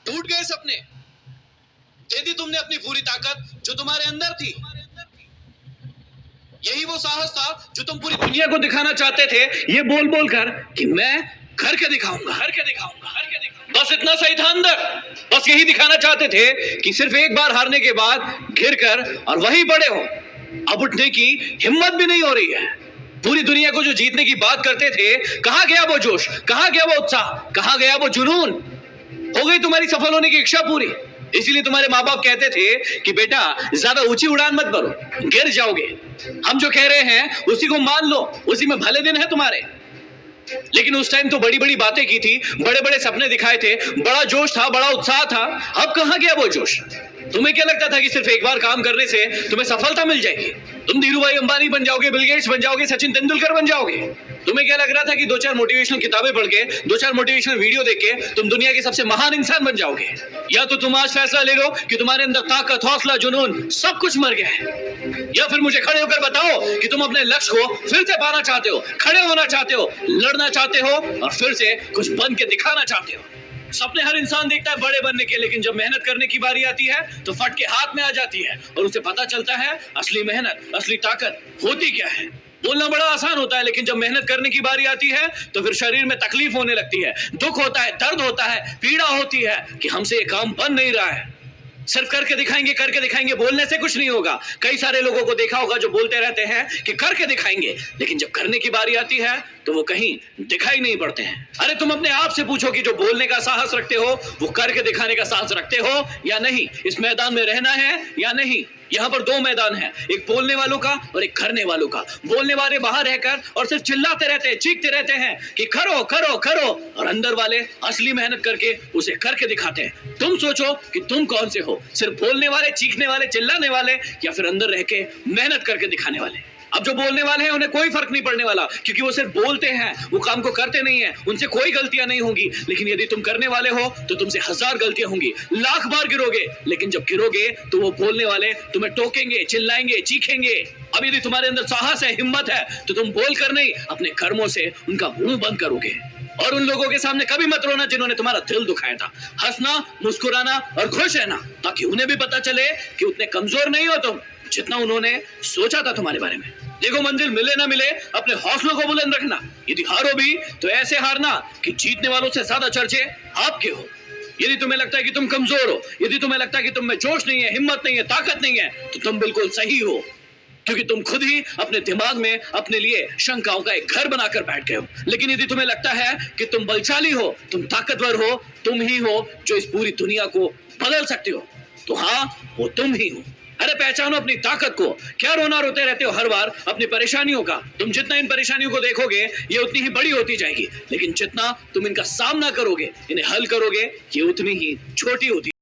टूट गए सपने, दे दी तुमने अपनी पूरी ताकत जो तुम्हारे अंदर थी। यही वो साहस था जो तुम पूरी दुनिया को दिखाना चाहते थे, ये बोल बोल कर कि मैं करके दिखाऊंगा, करके दिखाऊंगा, करके दिखाऊंगा। बस इतना सही था अंदर, बस यही दिखाना चाहते थे कि सिर्फ एक बार हारने के बाद गिर कर और वहीं पड़े हो। अब उठने की हिम्मत भी नहीं हो रही है। पूरी दुनिया को जो जीतने की बात करते थे, कहां गया वो जोश, कहां गया वो उत्साह, कहां गया वो जुनून। हो गई तुम्हारी सफल होने की इच्छा पूरी, इसीलिए तुम्हारे माँ बाप कहते थे कि बेटा ज्यादा ऊंची उड़ान मत भरो, गिर जाओगे। हम जो कह रहे हैं उसी को मान लो, उसी में भले दिन है तुम्हारे। लेकिन उस टाइम तो बड़ी बड़ी बातें की थी, बड़े बड़े सपने दिखाए थे, बड़ा जोश था, बड़ा उत्साह था। अब कहां गया वो जोश? तुम्हें क्या लगता था कि सिर्फ एक बार काम करने से तुम्हें सफलता मिल जाएगी? तुम धीरूभाई अंबानी बन जाओगे, बिल गेट्स बन जाओगे, सचिन तेंदुलकर बन जाओगे? तुम्हें क्या लग रहा था कि दो चार मोटिवेशनल किताबें पढ़ के, दो चार मोटिवेशनल वीडियो देख के तुम दुनिया के सबसे महान इंसान बन जाओगे? या तो तुम आज फैसला ले लो कि तुम्हारे अंदर ताकत, हौसला, जुनून सब कुछ मर गया है, या फिर मुझे खड़े होकर बताओ कि तुम अपने लक्ष्य को फिर से पाना चाहते हो, खड़े होना चाहते हो, लड़ना चाहते हो और फिर से कुछ बन के दिखाना चाहते हो। सपने हर इंसान देखता है बड़े बनने के, लेकिन जब मेहनत करने की बारी आती है तो फट के हाथ में आ जाती है और उसे पता चलता है असली मेहनत, असली ताकत होती क्या है। बोलना बड़ा आसान होता है, लेकिन जब मेहनत करने की बारी आती है तो फिर शरीर में तकलीफ होने लगती है, दुख होता है, दर्द होता है, पीड़ा होती है कि हमसे ये काम बन नहीं रहा है। सिर्फ करके दिखाएंगे बोलने से कुछ नहीं होगा। कई सारे लोगों को देखा होगा जो बोलते रहते हैं कि करके दिखाएंगे, लेकिन जब करने की बारी आती है तो वो कहीं दिखाई नहीं पड़ते हैं। अरे तुम अपने आप से पूछो कि जो बोलने का साहस रखते हो वो करके दिखाने का साहस रखते हो या नहीं? इस मैदान में रहना है या नहीं? यहाँ पर दो मैदान हैं, एक बोलने वालों का और एक करने वालों का। बोलने वाले बाहर रहकर और सिर्फ चिल्लाते रहते हैं, चीखते रहते हैं कि करो करो करो, और अंदर वाले असली मेहनत करके उसे करके दिखाते हैं। तुम सोचो कि तुम कौन से हो, सिर्फ बोलने वाले, चीखने वाले, चिल्लाने वाले, या फिर अंदर रह के मेहनत करके दिखाने वाले? अब जो बोलने वाले हैं उन्हें कोई फर्क नहीं पड़ने वाला, क्योंकि वो सिर्फ बोलते हैं, वो काम को करते नहीं है, उनसे कोई गलतियां नहीं होंगी। लेकिन यदि तुम करने वाले हो तो तुमसे 1000 गलतियां होंगी, लाख बार गिरोगे, लेकिन जब गिरोगे तो वो बोलने वाले तुम्हें टोकेंगे, चिल्लाएंगे, चीखेंगे। अब यदि तुम्हारे अंदर साहस है, हिम्मत है, तो तुम बोलकर नहीं, अपने कर्मों से उनका मुंह बंद करोगे। और उन लोगों के सामने कभी मत रोना जिन्होंने तुम्हारा दिल दुखाया था। हंसना, मुस्कुराना और खुश रहना, ताकि उन्हें भी पता चले कि उतने कमजोर नहीं हो तुम जितना उन्होंने सोचा था तुम्हारे बारे में। देखो, मंजिल मिले ना मिले, अपने हौसलों को बुलंद रखना। यदि हारो भी तो ऐसे हारना कि जीतने वालों से ज्यादा चर्चे आपके हो। यदि तुम्हें लगता है कि तुम कमजोर हो, यदि तुम्हें लगता है कि तुम में जोश नहीं है, हिम्मत नहीं है, ताकत नहीं है, तो तुम बिल्कुल सही हो, क्योंकि तुम खुद ही अपने दिमाग में अपने लिए शंकाओं का एक घर बनाकर बैठ गए हो। लेकिन यदि तुम्हें लगता है कि तुम बलशाली हो, तुम ताकतवर हो, तुम ही हो जो इस पूरी दुनिया को बदल सकते हो, तो हाँ, वो तुम ही हो। अरे पहचानो अपनी ताकत को। क्या रोना रोते रहते हो हर बार अपनी परेशानियों का? तुम जितना इन परेशानियों को देखोगे ये उतनी ही बड़ी होती जाएगी, लेकिन जितना तुम इनका सामना करोगे, इन्हें हल करोगे, ये उतनी ही छोटी होती